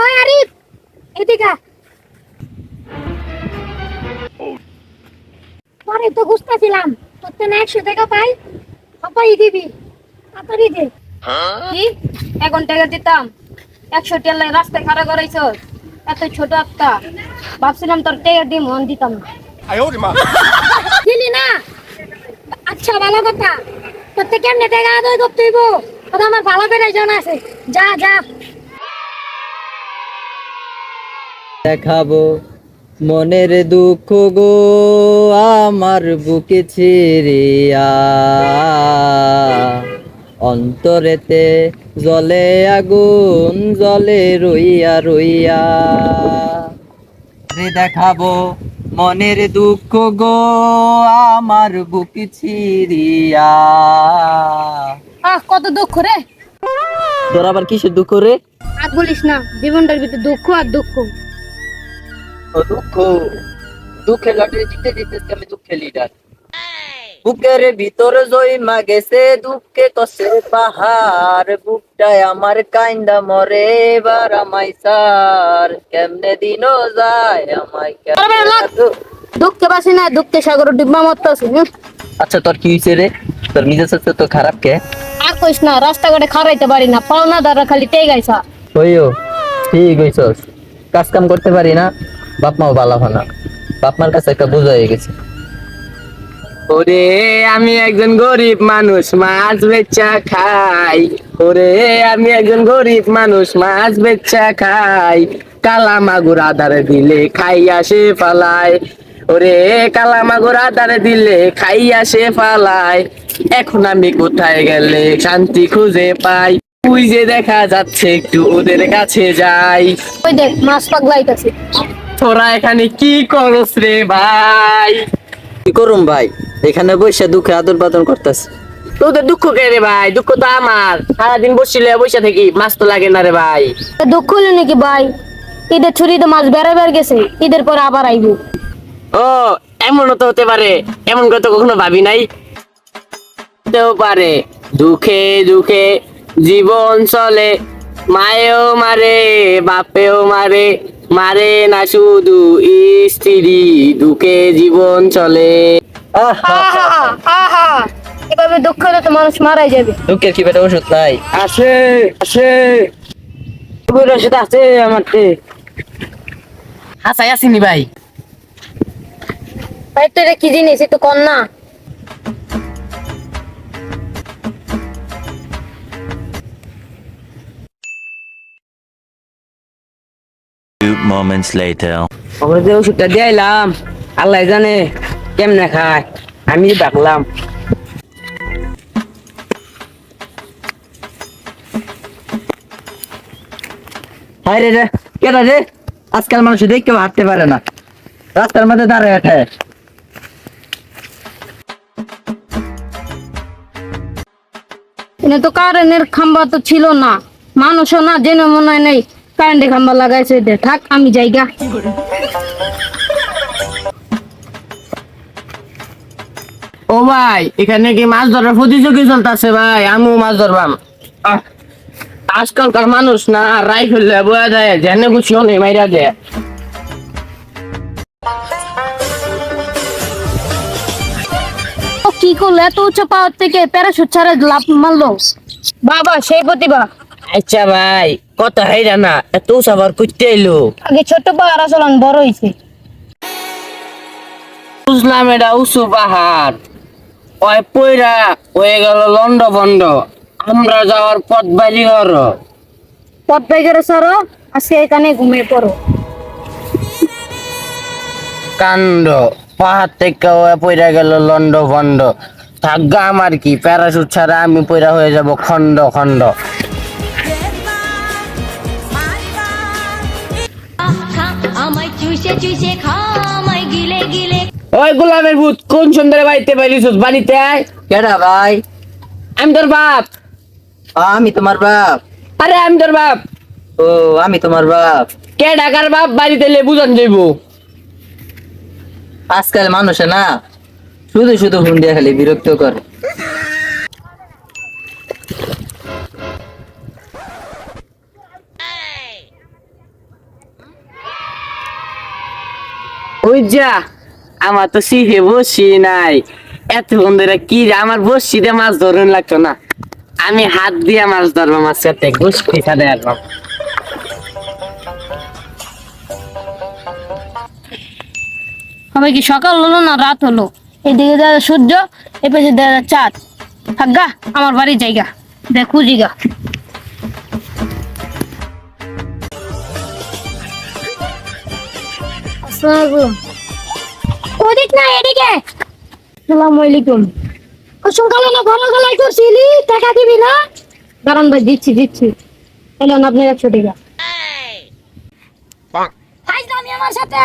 ওই আরিফ, এদিকে আয়। পরে তো খুঁজতেছিলাম, তোর তো না 100 টাকা পাই, পাপাই দিবি, তাড়াতাড়ি দে। কি এখন টাকা দিতাম? 100 টাকা লাই রাস্তায় খাড়া করাইছ? এত ছোট একটা ভাবছিলাম তোর টাকা দিয়ে মন দিতাম না। দিলি না? আচ্ছা ভালো কথা, তোর থেকে কেমনে টাকা আদায় করতে হইব ওটা আমার ভালো করে জানা আছে। যা যা। দেখাবো মনের দুঃখ গো আমার বুকে ছিড়িয়া, অন্তরেতে জলে আগুন জলে রইয়া রইয়া। রে দেখাবো মনের দুঃখ গো আমার বুকে ছিড়িয়া। কত দুঃখ রে। তোর আবার কিসের দুঃখ রে? আর বলিস না, জীবনটার ভিতরে দুঃখ আর দুঃখ। ও দুঃখ, দুঃখের লটারি জিতে জিতে আমি দুঃখের লিডার। বুকের ভিতরে জইমা গেছে দুঃখে কষ্টের পাহাড়, বুকটায় আমার কাইন্দা মরে এবার আমায় সার, কেমনে দিনও যায় আমায় কেমনে দুঃখে বাসি না, দুঃখে সাগর ডিব্বা মরতেছে। আচ্ছা তোর কি হয়েছে রে? তোর নিজের সাথে তো খারাপ কে? আর কইস না, রাস্তাঘাটে খারাইতে পারি না, পাওনা দ্বারা খালি টেই গাইছা। হইও ঠিক হইছস, কাজ কাম করতে পারি না, বাপ মাও ভালো হয় না, বাপ মার কাছে একটা বোঝা হয়ে গেছে। ওরে আমি একজন গরিব মানুষ মাছ বেচা খাই, ওরে আমি একজন গরিব মানুষ মাছ বেচা খাই, কালা মাগুর আধারে দিলে খাইয়া সে ফালায়, ওরে কালা মাগুর আধারে দিলে খাইয়া সে ফালায়, এখন আমি কোথায় গেলে শান্তি খুঁজে পাই, তুই যে দেখা যাচ্ছে একটু ওদের কাছে যাই। ওই দেখ মাছ পাগলাইতেছে। তোরা এখানে কি করস রে ভাই? কি করুম ভাই, এখানে বসে দুঃখে আদর বাদর করতেছে। তোদের দুঃখ কে রে ভাই? দুঃখ তো আমার, সারাদিন বসছিলে বসে থাকি, মাছ তো লাগে না রে ভাই। দুঃখ হলো নাকি ভাই? ঈদের ছুরিতে মাছ বেড়াবার গেছে, ঈদের পর আবার আইব। ও এমনও তো হতে পারে, এমন কথা কখনো ভাবি নাই। হতেও পারে, দুঃখে দুঃখে জীবন চলে, মায়েও মারে বাপেও মারে, মারে না শুধু স্ত্রী, দুঃখে জীবন চলে। এভাবে দুঃখ হলে তো মানুষ মারাই যাবে। দুঃখের কি পেটে ওষুধ নাই? আছে আছে, ওষুধ আছে আমার। হাসাই আসিনি ভাই। ভাই তো এটা কি জিনিস একটু কর না। Moments later. ওকে যে ওষুধটা দিলাম, আল্লাহ জানে কেমনে খায়, আমি ডাকলাম। হায় রে রে, কেডা রে? আজকাল মানুষ দেখে কেউ হাঁটতে পারে না, রাস্তার মধ্যে দাঁড়ায় আছে। এনে তো কারেন্টের খাম্বা তো ছিল না, মানুষও না, জেনে মনে হয় নেই কারেন্টের খাম্বা লাগাইছে। দে থাক, আমি যাইগা। ও ভাই, এখানে কি মাছ ধরার প্রতিযোগী চলতেছে ভাই? আমিও মাছ ধরবাম। আজকালকার মানুষ না রাইফেল বয়া যায়, জেনে গুছিও নেই মাইরা দেয়। ও কি করলো? এত উঁচু পাওয়ার থেকে প্যারাশুট ছাড়া লাফ মারলো, বাবা সেই প্রতিভা। আচ্ছা ভাই, কত হাইরা না এত সাবার করতে এলো। আগে ছোট পাহাড় আসলাম, বড় হয়েছে। বুঝলাম এটা উঁচু পাহাড়, ওই পয়রা হয়ে গেল লন্ড বন্ড, আমরা যাওয়ার পথ বাড়ি ঘর। পথ বাইকের সরো, আজকে এখানে ঘুমিয়ে পড়ো। কাণ্ড, পাহাড় থেকে পয়রা গেল লন্ড ভন্ড, থাকগা আমার কি, প্যারাশুট ছাড়া আমি পয়রা হয়ে যাব খন্ড খন্ড। আমায় চুষে চুষে খা আমায় গিলে গিলে। ওই গোলামের ভূত, কোন সুন্দরে বাড়িতে পারিস? বাড়িতে আয়। কেডা ভাই? আমি তোর বাপ। আমি তোমার বাপ? আরে আমি তোর বাপ। ও আমি তোমার বাপ? কে ঢাকার বাপ? বাড়িতে এলে বুঝান যাইব। আজকাল মানুষে না শুধু শুধু ফোন দিয়ে খালি বিরক্ত করে। বুঝা আমার তো সিফে বসি নাই এত বন্ধুরা কি রে, আমার বসি দিয়ে মাছ ধরুন লাগতো না, আমি হাত দিয়ে মাছ ধরবো, মাছ সাথে গোষ্ঠী সাথে আসলাম। হবে কি সকাল হলো না রাত হলো, এদিকে দেখা যায় সূর্য, এ পাশে দেখা যায় চাঁদ। থাকগা আমার বাড়ির জায়গা দেখ খুঁজিগা। আসসালামু ওদিক না এদিকে। আলাইকুম। সকালে না ভালো গলাই করছিলি, টাকা দিবি না? দাঁড়ান ভাই, দিচ্ছি দিচ্ছি। এলেন আপনার 100 টাকা। ফাইজলামি আমার সাথে।